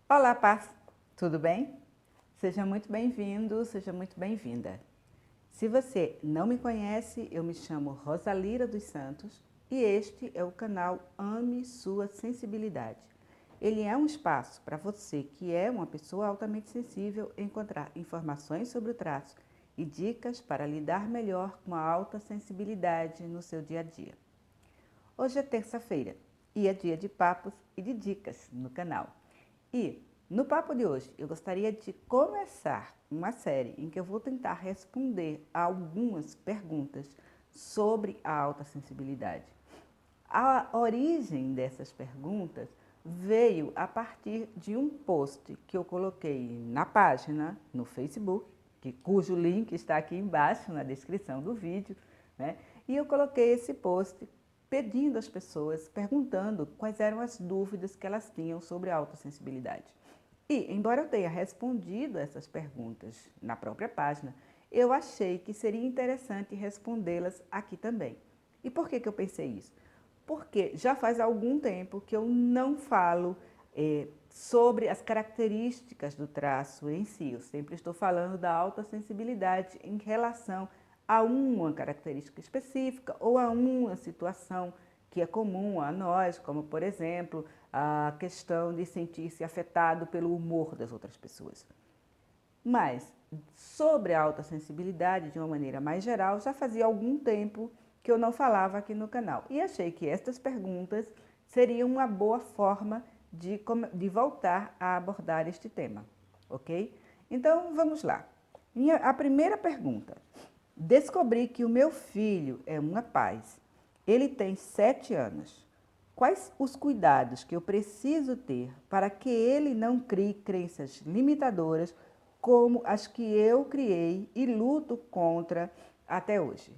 Olá, Paz! Tudo bem? Seja muito bem-vindo, seja muito bem-vinda. Se você não me conhece, eu me chamo Rosalira dos Santos e este é o canal Ame Sua Sensibilidade. Ele é um espaço para você que é uma pessoa altamente sensível encontrar informações sobre o traço e dicas para lidar melhor com a alta sensibilidade no seu dia a dia. Hoje é terça-feira e é dia de papos e de dicas no canal. E no papo de hoje eu gostaria de começar uma série em que eu vou tentar responder a algumas perguntas sobre a alta sensibilidade. A origem dessas perguntas veio a partir de um post que eu coloquei na página, no Facebook, cujo link está aqui embaixo na descrição do vídeo, né? E eu coloquei esse post pedindo às pessoas, perguntando quais eram as dúvidas que elas tinham sobre a autossensibilidade. E, embora eu tenha respondido essas perguntas na própria página, eu achei que seria interessante respondê-las aqui também. E por que eu pensei isso? Porque já faz algum tempo que eu não falo sobre as características do traço em si. Eu sempre estou falando da alta sensibilidade em relação a uma característica específica ou a uma situação que é comum a nós, como, por exemplo, a questão de sentir-se afetado pelo humor das outras pessoas. Mas, sobre a alta sensibilidade, de uma maneira mais geral, já fazia algum tempo que eu não falava aqui no canal. E achei que estas perguntas seriam uma boa forma de voltar a abordar este tema, ok? Então, vamos lá. A primeira pergunta. Descobri que o meu filho é uma paz. Ele tem 7 anos. Quais os cuidados que eu preciso ter para que ele não crie crenças limitadoras como as que eu criei e luto contra até hoje?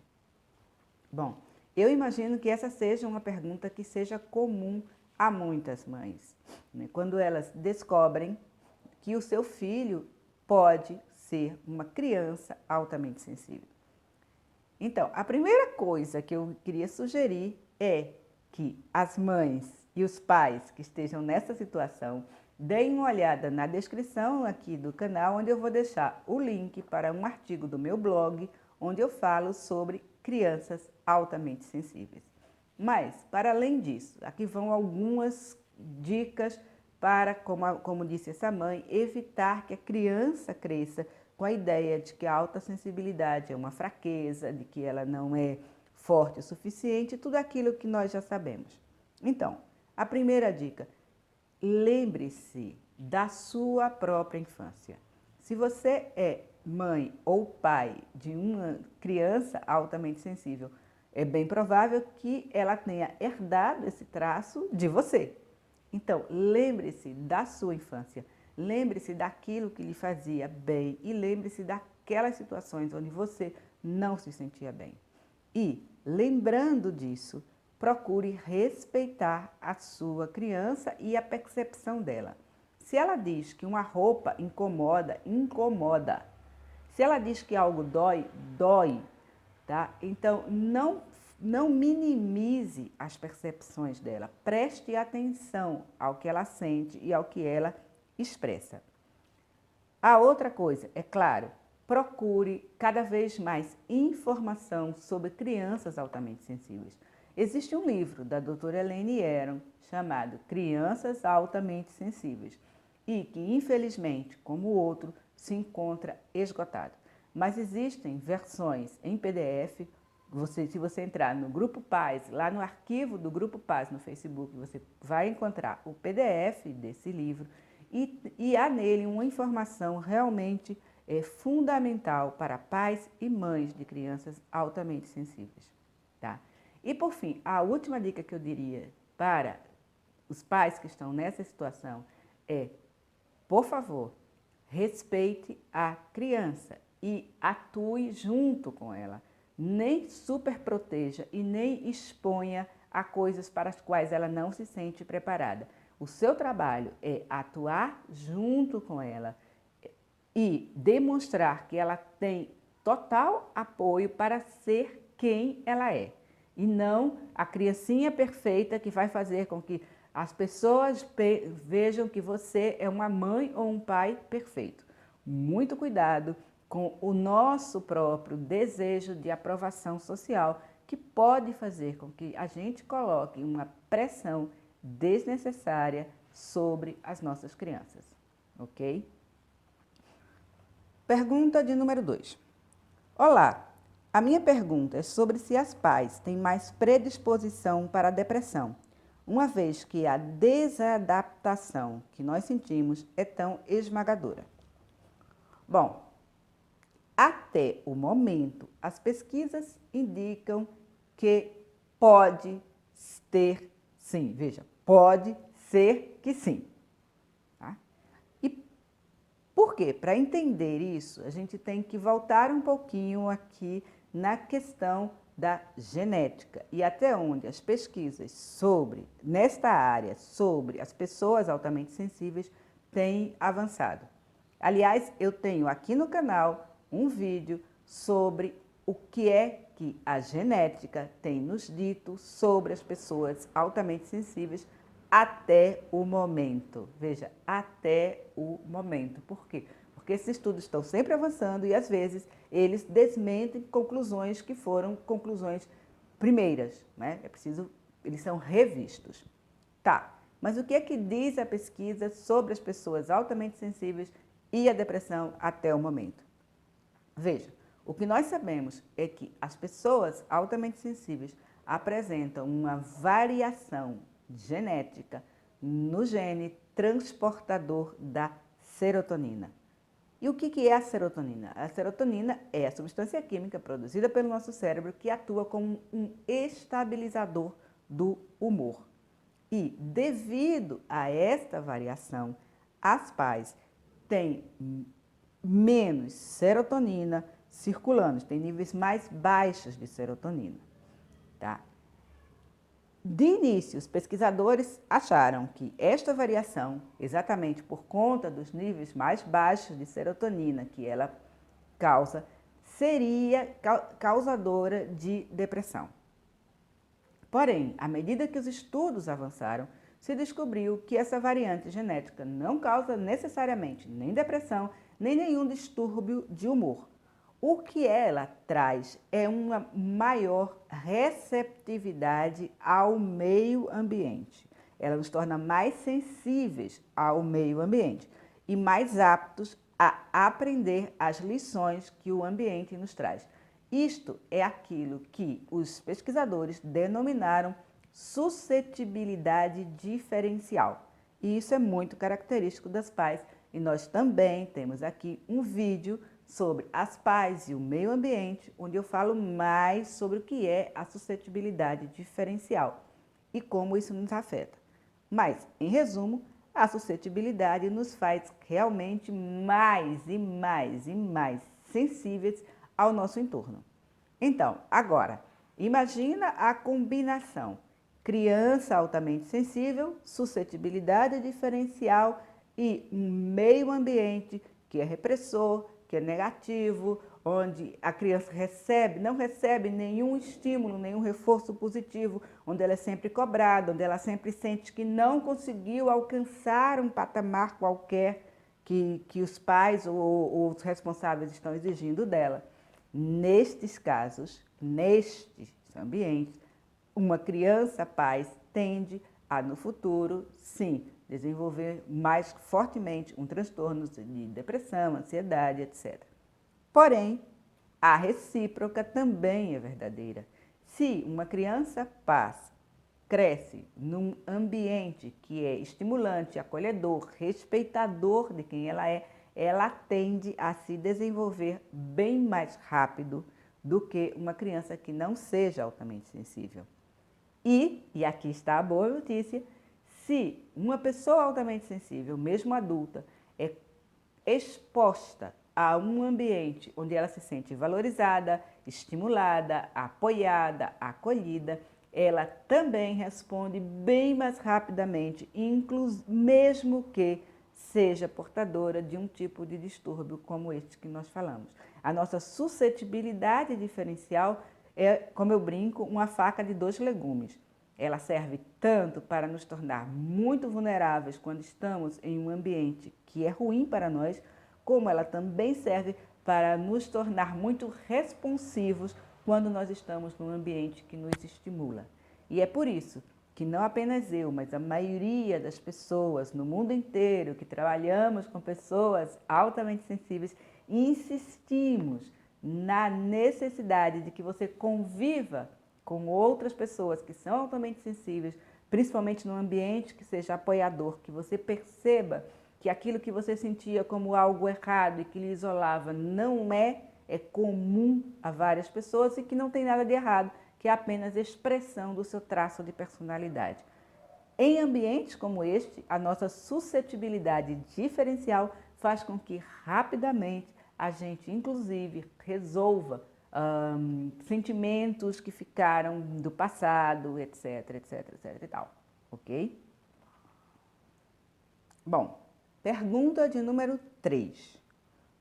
Bom, eu imagino que essa seja uma pergunta que seja comum a muitas mães, né? Quando elas descobrem que o seu filho pode ser uma criança altamente sensível. Então, a primeira coisa que eu queria sugerir é que as mães e os pais que estejam nessa situação deem uma olhada na descrição aqui do canal, onde eu vou deixar o link para um artigo do meu blog, onde eu falo sobre crianças altamente sensíveis. Mas, para além disso, aqui vão algumas dicas para, como disse essa mãe, evitar que a criança cresça com a ideia de que a alta sensibilidade é uma fraqueza, de que ela não é forte o suficiente, tudo aquilo que nós já sabemos. Então, a primeira dica, lembre-se da sua própria infância. Se você é mãe ou pai de uma criança altamente sensível, é bem provável que ela tenha herdado esse traço de você. Então, lembre-se da sua infância, lembre-se daquilo que lhe fazia bem e lembre-se daquelas situações onde você não se sentia bem. E, lembrando disso, procure respeitar a sua criança e a percepção dela. Se ela diz que uma roupa incomoda, incomoda. Se ela diz que algo dói, dói. Tá? Então, não minimize as percepções dela. Preste atenção ao que ela sente e ao que ela expressa. A outra coisa, é claro, procure cada vez mais informação sobre crianças altamente sensíveis. Existe um livro da doutora Elaine Aron chamado Crianças Altamente Sensíveis e que, infelizmente, como o outro, se encontra esgotado. Mas existem versões em PDF. Se você entrar no Grupo Paz, lá no arquivo do Grupo Paz no Facebook, você vai encontrar o PDF desse livro e há nele uma informação realmente fundamental para pais e mães de crianças altamente sensíveis. Tá? E por fim, a última dica que eu diria para os pais que estão nessa situação é, por favor, respeite a criança e atue junto com ela. Nem super proteja e nem exponha a coisas para as quais ela não se sente preparada. O seu trabalho é atuar junto com ela e demonstrar que ela tem total apoio para ser quem ela é. E não a criancinha perfeita que vai fazer com que as pessoas vejam que você é uma mãe ou um pai perfeito. Muito cuidado com o nosso próprio desejo de aprovação social, que pode fazer com que a gente coloque uma pressão desnecessária sobre as nossas crianças, ok? Pergunta de número 2. Olá, a minha pergunta é sobre se as pais têm mais predisposição para a depressão, uma vez que a desadaptação que nós sentimos é tão esmagadora. Bom, até o momento, as pesquisas indicam que pode ter sim, veja, pode ser que sim. Tá? E por quê? Para entender isso, a gente tem que voltar um pouquinho aqui na questão da genética e até onde as pesquisas nesta área, sobre as pessoas altamente sensíveis, têm avançado. Aliás, eu tenho aqui no canal um vídeo sobre o que é que a genética tem nos dito sobre as pessoas altamente sensíveis até o momento. Veja, até o momento. Por quê? Porque esses estudos estão sempre avançando e, às vezes, eles desmentem conclusões que foram conclusões primeiras, né? Eles são revistos. Tá, mas o que é que diz a pesquisa sobre as pessoas altamente sensíveis e a depressão até o momento? Veja, o que nós sabemos é que as pessoas altamente sensíveis apresentam uma variação genética no gene transportador da serotonina. E o que é a serotonina? A serotonina é a substância química produzida pelo nosso cérebro que atua como um estabilizador do humor. E, devido a esta variação, as pais têm menos serotonina circulando, têm níveis mais baixos de serotonina. Tá? De início, os pesquisadores acharam que esta variação, exatamente por conta dos níveis mais baixos de serotonina que ela causa, seria causadora de depressão. Porém, à medida que os estudos avançaram, se descobriu que essa variante genética não causa necessariamente nem depressão, nem nenhum distúrbio de humor. O que ela traz é uma maior receptividade ao meio ambiente. Ela nos torna mais sensíveis ao meio ambiente e mais aptos a aprender as lições que o ambiente nos traz. Isto é aquilo que os pesquisadores denominaram suscetibilidade diferencial. E isso é muito característico das pais. E nós também temos aqui um vídeo sobre as pais e o meio ambiente, onde eu falo mais sobre o que é a suscetibilidade diferencial e como isso nos afeta. Mas, em resumo, a suscetibilidade nos faz realmente mais e mais e mais sensíveis ao nosso entorno. Então, agora, imagina a combinação: criança altamente sensível, suscetibilidade diferencial e um meio ambiente que é repressor, que é negativo, onde a criança não recebe nenhum estímulo, nenhum reforço positivo, onde ela é sempre cobrada, onde ela sempre sente que não conseguiu alcançar um patamar qualquer que os pais ou os responsáveis estão exigindo dela. Nestes casos, nestes ambientes, uma criança paz tende a, no futuro, sim, desenvolver mais fortemente um transtorno de depressão, ansiedade, etc. Porém, a recíproca também é verdadeira. Se uma criança paz cresce num ambiente que é estimulante, acolhedor, respeitador de quem ela tende a se desenvolver bem mais rápido do que uma criança que não seja altamente sensível. E aqui está a boa notícia, se uma pessoa altamente sensível, mesmo adulta, é exposta a um ambiente onde ela se sente valorizada, estimulada, apoiada, acolhida, ela também responde bem mais rapidamente, mesmo que seja portadora de um tipo de distúrbio como este que nós falamos. A nossa suscetibilidade diferencial é, como eu brinco, uma faca de dois legumes. Ela serve tanto para nos tornar muito vulneráveis quando estamos em um ambiente que é ruim para nós, como ela também serve para nos tornar muito responsivos quando nós estamos num ambiente que nos estimula. E é por isso que não apenas eu, mas a maioria das pessoas no mundo inteiro que trabalhamos com pessoas altamente sensíveis, insistimos na necessidade de que você conviva com outras pessoas que são altamente sensíveis, principalmente num ambiente que seja apoiador, que você perceba que aquilo que você sentia como algo errado e que lhe isolava não é comum a várias pessoas e que não tem nada de errado, que é apenas expressão do seu traço de personalidade. Em ambientes como este, a nossa suscetibilidade diferencial faz com que rapidamente a gente, inclusive, resolva sentimentos que ficaram do passado, etc, etc, etc e tal, ok? Bom, pergunta de número 3.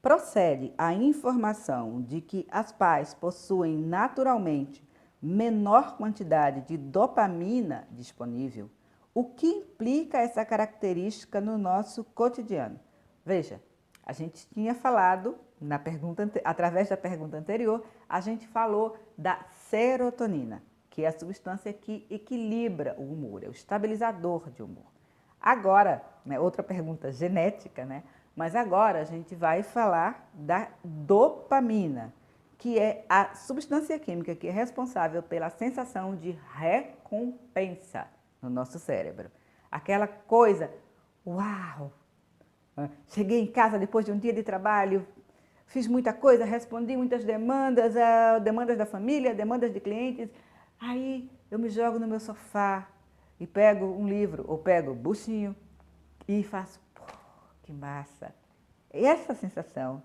Procede a informação de que as pais possuem naturalmente menor quantidade de dopamina disponível? O que implica essa característica no nosso cotidiano? Veja, a gente tinha falado, através da pergunta anterior, a gente falou da serotonina, que é a substância que equilibra o humor, é o estabilizador de humor. Agora, outra pergunta genética, né? Mas agora a gente vai falar da dopamina, que é a substância química que é responsável pela sensação de recompensa no nosso cérebro. Aquela coisa, uau! Cheguei em casa depois de um dia de trabalho, fiz muita coisa, respondi muitas demandas, demandas da família, demandas de clientes. Aí eu me jogo no meu sofá e pego um livro ou pego o buchinho e faço, que massa! E essa sensação,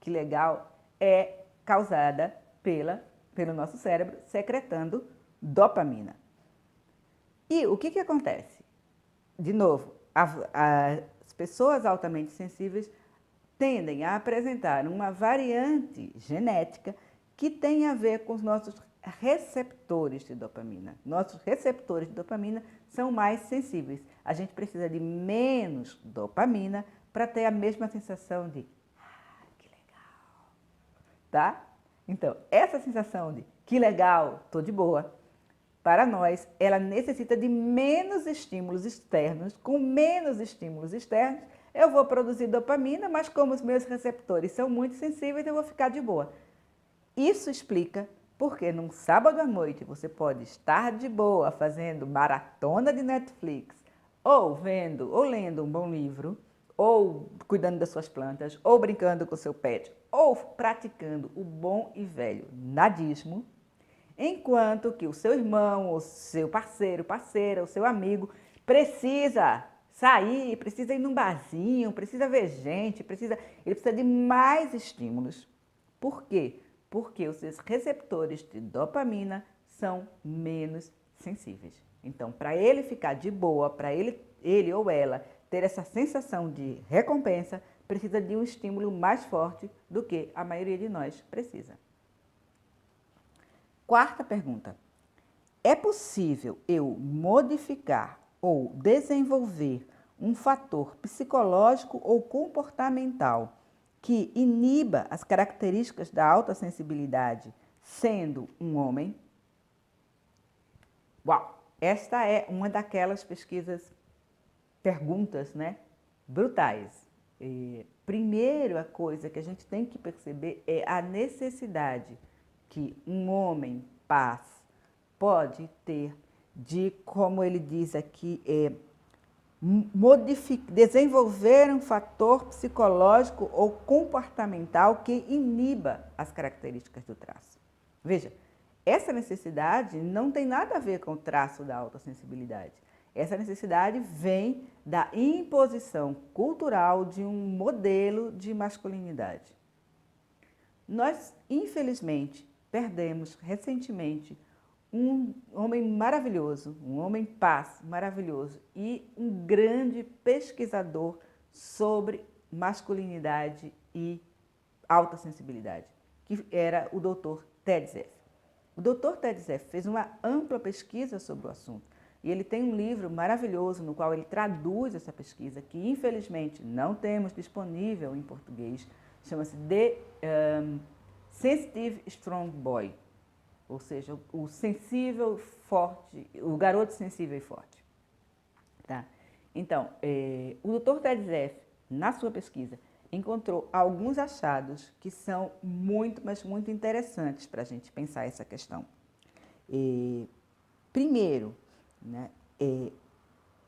que legal, é causada pelo nosso cérebro secretando dopamina. E o que acontece? De novo, as pessoas altamente sensíveis tendem a apresentar uma variante genética que tem a ver com os nossos receptores de dopamina. Nossos receptores de dopamina são mais sensíveis. A gente precisa de menos dopamina para ter a mesma sensação de que legal, tá? Então, essa sensação de que legal, tô de boa, para nós, ela necessita de menos estímulos externos. Com menos estímulos externos, eu vou produzir dopamina, mas como os meus receptores são muito sensíveis, eu vou ficar de boa. Isso explica porque num sábado à noite você pode estar de boa fazendo maratona de Netflix, ou vendo, ou lendo um bom livro, ou cuidando das suas plantas, ou brincando com o seu pet, ou praticando o bom e velho nadismo, enquanto que o seu irmão, o seu parceiro, parceira, o seu amigo precisa sair, precisa ir num barzinho, precisa ver gente, ele precisa de mais estímulos. Por quê? Porque os seus receptores de dopamina são menos sensíveis. Então, para ele ficar de boa, para ele ou ela ter essa sensação de recompensa, precisa de um estímulo mais forte do que a maioria de nós precisa. Quarta pergunta. É possível eu modificar ou desenvolver um fator psicológico ou comportamental que iniba as características da alta sensibilidade sendo um homem? Uau! Esta é uma daquelas perguntas, né, brutais. Primeira coisa que a gente tem que perceber é a necessidade que um homem paz pode ter de, como ele diz aqui, desenvolver um fator psicológico ou comportamental que iniba as características do traço. Veja, essa necessidade não tem nada a ver com o traço da autossensibilidade. Essa necessidade vem da imposição cultural de um modelo de masculinidade. Nós, infelizmente, perdemos recentemente um homem maravilhoso, um homem paz maravilhoso e um grande pesquisador sobre masculinidade e alta sensibilidade, que era o Dr. Ted Zeff. O Dr. Ted Zeff fez uma ampla pesquisa sobre o assunto e ele tem um livro maravilhoso no qual ele traduz essa pesquisa, que infelizmente não temos disponível em português, chama-se The Sensitive Strong Boy, ou seja, o sensível forte, o garoto sensível e forte. Tá? Então, o Dr. Ted Zeff, na sua pesquisa, encontrou alguns achados que são muito, mas muito interessantes para a gente pensar essa questão. Primeiro, né,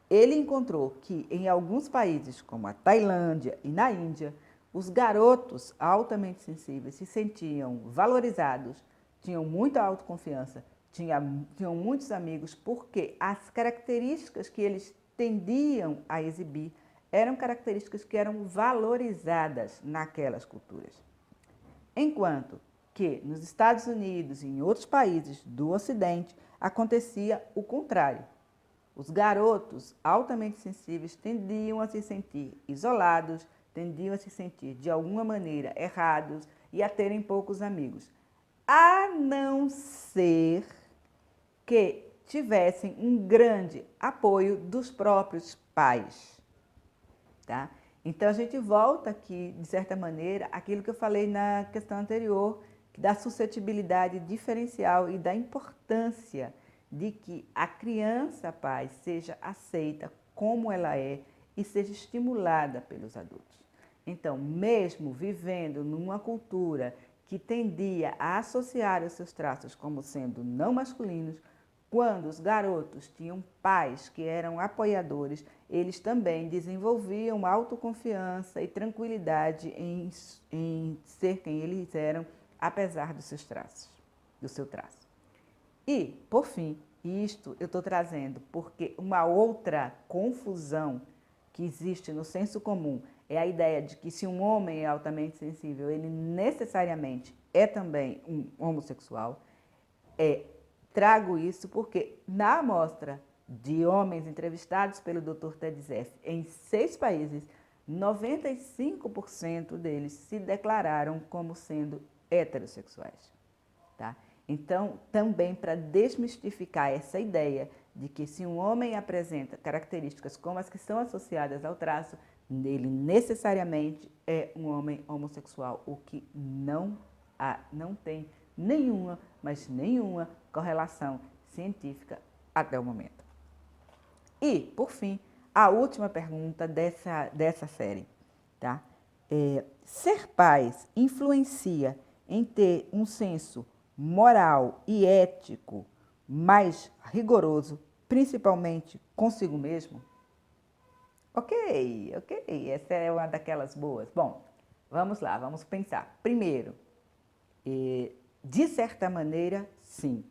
ele encontrou que em alguns países, como a Tailândia e na Índia, os garotos altamente sensíveis se sentiam valorizados, tinham muita autoconfiança, tinham muitos amigos, porque as características que eles tendiam a exibir eram características que eram valorizadas naquelas culturas. Enquanto que nos Estados Unidos e em outros países do Ocidente acontecia o contrário. Os garotos altamente sensíveis tendiam a se sentir isolados, tendiam a se sentir de alguma maneira errados e a terem poucos amigos, a não ser que tivessem um grande apoio dos próprios pais. Tá? Então a gente volta aqui, de certa maneira, aquilo que eu falei na questão anterior, da suscetibilidade diferencial e da importância de que a criança, pai, seja aceita como ela é e seja estimulada pelos adultos. Então, mesmo vivendo numa cultura que tendia a associar os seus traços como sendo não masculinos, quando os garotos tinham pais que eram apoiadores, eles também desenvolviam autoconfiança e tranquilidade em ser quem eles eram, apesar dos seus traços, do seu traço. E, por fim, isto eu estou trazendo porque uma outra confusão que existe no senso comum é a ideia de que se um homem é altamente sensível, ele necessariamente é também um homossexual. Trago isso porque na amostra de homens entrevistados pelo Dr. Ted Zeff em 6 países, 95% deles se declararam como sendo heterossexuais. Tá? Então, também para desmistificar essa ideia de que se um homem apresenta características como as que são associadas ao traço, ele necessariamente é um homem homossexual, o que não tem nenhuma, mas nenhuma correlação científica até o momento. E, por fim, a última pergunta dessa série. Tá? Ser pais influencia em ter um senso moral e ético mais rigoroso, principalmente consigo mesmo? Ok, essa é uma daquelas boas. Bom, vamos lá, vamos pensar. Primeiro, de certa maneira, sim.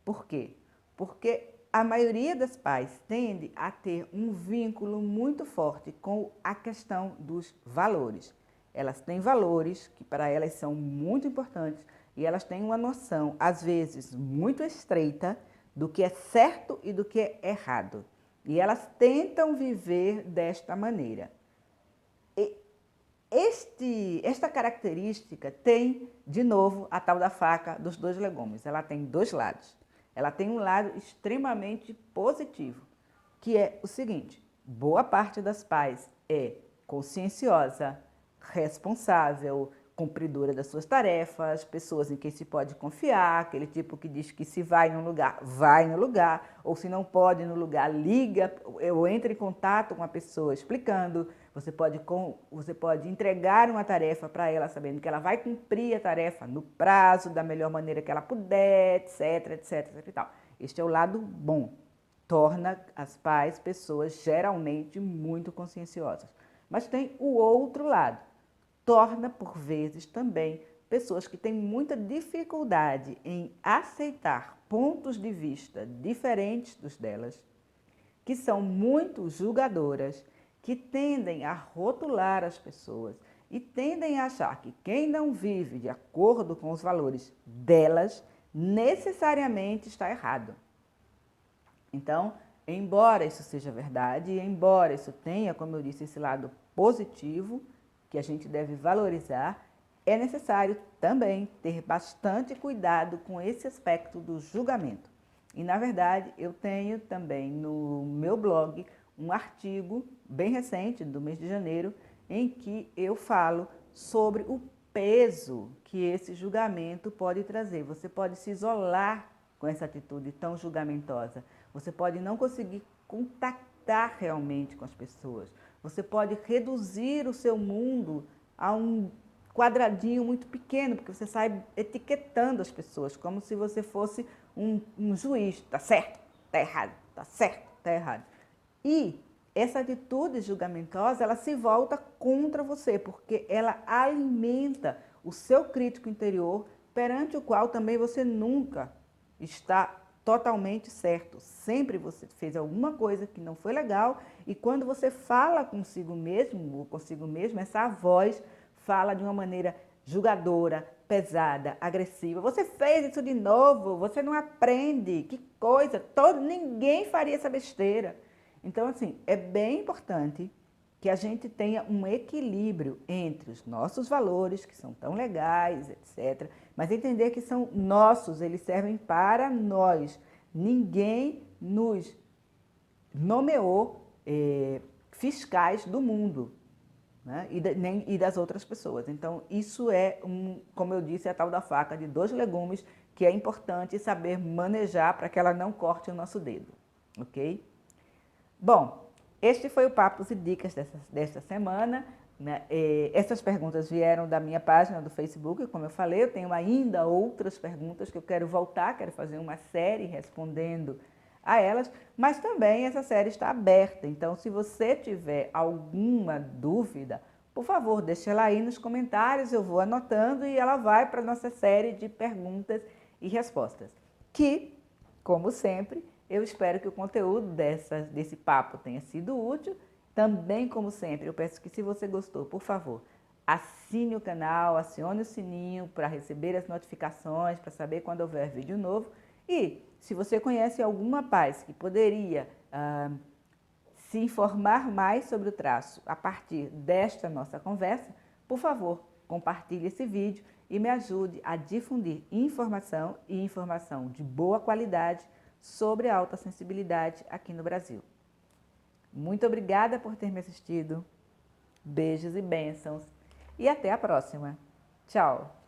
Por quê? Porque a maioria das pais tende a ter um vínculo muito forte com a questão dos valores. Elas têm valores que para elas são muito importantes e elas têm uma noção, às vezes, muito estreita do que é certo e do que é errado. E elas tentam viver desta maneira. Esta característica tem, de novo, a tal da faca dos dois legumes. Ela tem dois lados. Ela tem um lado extremamente positivo, que é o seguinte: boa parte das pais é conscienciosa, responsável, cumpridora das suas tarefas, pessoas em quem se pode confiar, aquele tipo que diz que se vai num lugar, vai no lugar, ou se não pode ir no lugar, liga ou entra em contato com a pessoa explicando. Você pode entregar uma tarefa para ela sabendo que ela vai cumprir a tarefa no prazo, da melhor maneira que ela puder, etc, etc, etc e tal. Este é o lado bom. Torna as pais pessoas geralmente muito conscienciosas. Mas tem o outro lado. Torna, por vezes, também pessoas que têm muita dificuldade em aceitar pontos de vista diferentes dos delas, que são muito julgadoras, que tendem a rotular as pessoas e tendem a achar que quem não vive de acordo com os valores delas necessariamente está errado. Então, embora isso seja verdade, embora isso tenha, como eu disse, esse lado positivo, que a gente deve valorizar, é necessário também ter bastante cuidado com esse aspecto do julgamento. E, na verdade, eu tenho também no meu blog um artigo bem recente, do mês de janeiro, em que eu falo sobre o peso que esse julgamento pode trazer. Você pode se isolar com essa atitude tão julgamentosa. Você pode não conseguir contactar realmente com as pessoas. Você pode reduzir o seu mundo a um quadradinho muito pequeno, porque você sai etiquetando as pessoas, como se você fosse um juiz. Tá certo, tá errado, tá certo, tá errado. E essa atitude julgamentosa, ela se volta contra você, porque ela alimenta o seu crítico interior, perante o qual também você nunca está totalmente certo. Sempre você fez alguma coisa que não foi legal, e quando você fala consigo mesmo ou consigo mesma, essa voz fala de uma maneira julgadora, pesada, agressiva. Você fez isso de novo, você não aprende, que coisa, ninguém faria essa besteira. Então, assim, é bem importante que a gente tenha um equilíbrio entre os nossos valores, que são tão legais, etc., mas entender que são nossos, eles servem para nós. Ninguém nos nomeou fiscais do mundo, né? E das outras pessoas. Então, isso é, como eu disse, a tal da faca de dois legumes, que é importante saber manejar para que ela não corte o nosso dedo, ok? Bom, este foi o Papos e Dicas desta semana, né? Essas perguntas vieram da minha página do Facebook, como eu falei. Eu tenho ainda outras perguntas que eu quero voltar, quero fazer uma série respondendo a elas, mas também essa série está aberta. Então, se você tiver alguma dúvida, por favor, deixe ela aí nos comentários, eu vou anotando e ela vai para a nossa série de perguntas e respostas, que, como sempre, eu espero que o conteúdo desse papo tenha sido útil. Também, como sempre, eu peço que, se você gostou, por favor, assine o canal, acione o sininho para receber as notificações, para saber quando houver vídeo novo. E, se você conhece alguma paz que poderia se informar mais sobre o traço a partir desta nossa conversa, por favor, compartilhe esse vídeo e me ajude a difundir informação, e informação de boa qualidade, sobre a autossensibilidade aqui no Brasil. Muito obrigada por ter me assistido. Beijos e bênçãos. E até a próxima. Tchau!